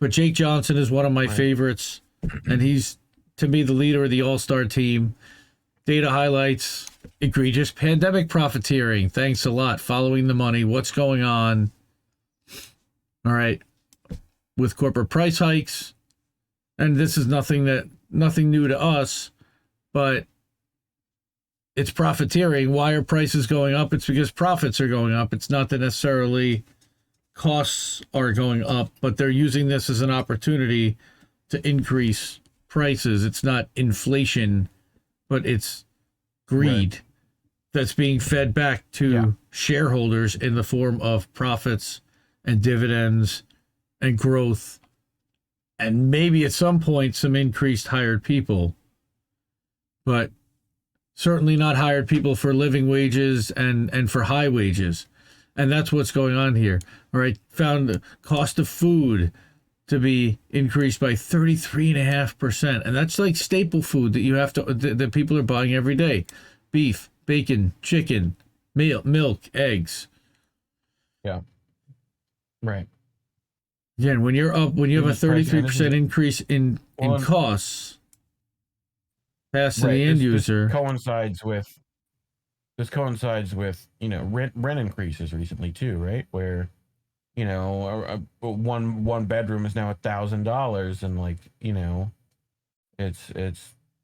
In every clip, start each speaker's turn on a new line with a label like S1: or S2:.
S1: But Jake Johnson is one of my favorites, and he's, to me, the leader of the all-star team. Data highlights, egregious pandemic profiteering. Thanks a lot. Following the money. What's going on? All right. With corporate price hikes. And this is nothing new to us, but it's profiteering. Why are prices going up? It's because profits are going up. It's not that necessarily costs are going up, but they're using this as an opportunity to increase prices. It's not inflation, but it's greed that's being fed back to shareholders in the form of profits and dividends and growth, and maybe at some point some increased hired people, but certainly not hired people for living wages and for high wages. And that's what's going on here. All right. Found the cost of food to be increased by 33.5%. And that's like staple food that you have to, that people are buying every day. Beef, bacon, chicken, milk, eggs.
S2: Yeah. Right.
S1: Again, when you have a 33% increase in costs passed to the end user.
S2: This coincides with, rent increases recently too, right? Where, one bedroom is now $1,000, and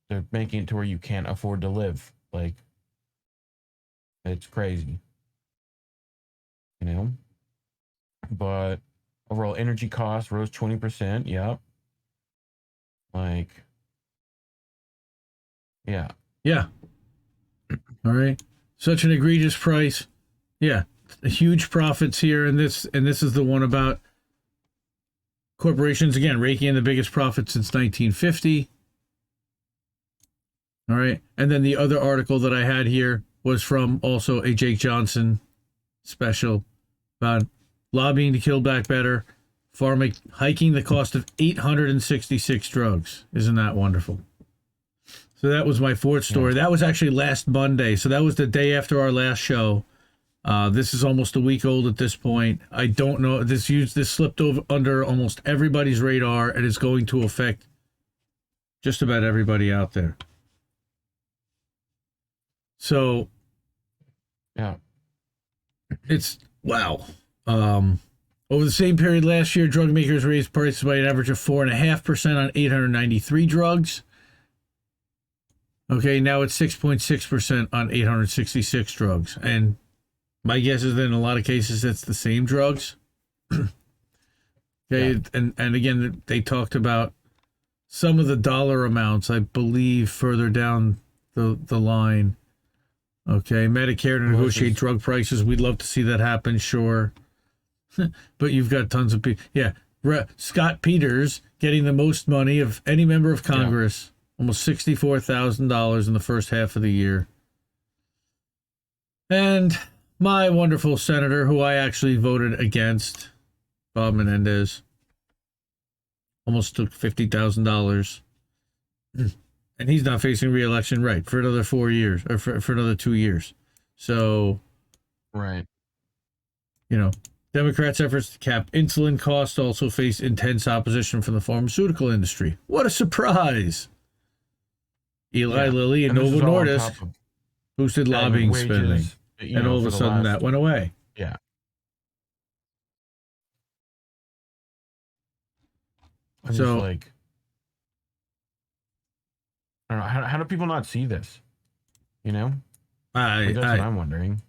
S2: they're making it to where you can't afford to live. Like, it's crazy, but overall energy costs rose 20%. Yep.
S1: Yeah. All right. Such an egregious price. Yeah. Huge profits here. And this is the one about corporations, again, raking in the biggest profit since 1950. All right. And then the other article that I had here was from also a Jake Johnson special about lobbying to kill back better. Pharma hiking the cost of 866 drugs. Isn't that wonderful? So that was my fourth story. That was actually last Monday. So that was the day after our last show. This is almost a week old at this point. I don't know. This slipped over under almost everybody's radar and is going to affect just about everybody out there. So,
S2: yeah,
S1: it's wow. Over the same period last year, drug makers raised prices by an average of 4.5% on 893 drugs. Okay, now it's 6.6% on 866 drugs. And my guess is that in a lot of cases, that's the same drugs. Okay, and again, they talked about some of the dollar amounts, I believe, further down the line. Okay, Medicare to negotiate drug prices. We'd love to see that happen, sure. But you've got tons of people. Yeah, Scott Peters getting the most money of any member of Congress, almost $64,000 in the first half of the year. And my wonderful senator, who I actually voted against, Bob Menendez, almost took $50,000. And he's not facing re-election, right, for another 4 years, or for another 2 years. So,
S2: right.
S1: Democrats' efforts to cap insulin costs also face intense opposition from the pharmaceutical industry. What a surprise! Eli Lilly and Novo Nordisk boosted lobbying spending, and all of a sudden that went away.
S2: Yeah. I'm just like, I don't know, how do people not see this? That's what I'm wondering.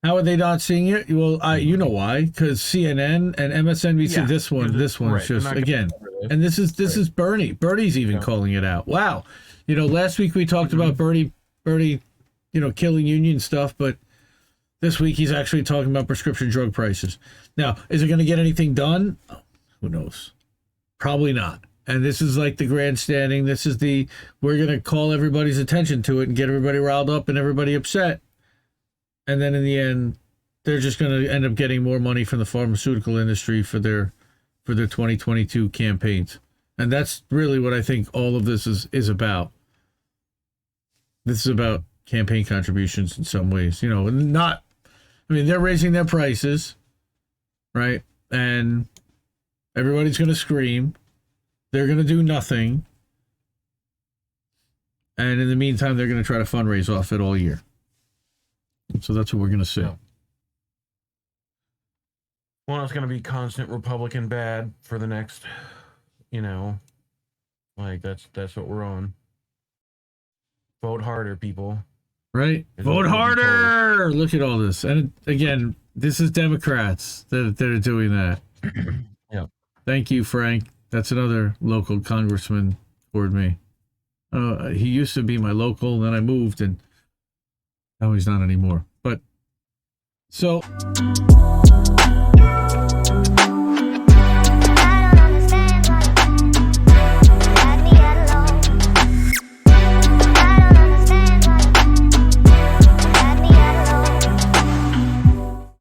S1: How are they not seeing it? Well, you know why? Because CNN and MSNBC. This one's just again, and this is Bernie. Bernie's even calling it out. Wow, last week we talked about Bernie, killing union stuff, but this week he's actually talking about prescription drug prices. Now, is it going to get anything done? Oh, who knows? Probably not. And this is like the grandstanding. This is we're going to call everybody's attention to it and get everybody riled up and everybody upset. And then in the end, they're just going to end up getting more money from the pharmaceutical industry for their 2022 campaigns. And that's really what I think all of this is about. This is about campaign contributions in some ways. They're raising their prices, right? And Everybody's going to scream. They're going to do nothing. And in the meantime, they're going to try to fundraise off it all year. So that's what we're going to see.
S2: Yeah. Well, it's going to be constant Republican bad for the next, like that's what we're on. Vote harder, people.
S1: Right? Vote harder! Look at all this. And again, this is Democrats that are doing that.
S2: Yeah.
S1: Thank you, Frank. That's another local congressman toward me. He used to be my local, then I moved, and now he's not anymore. But so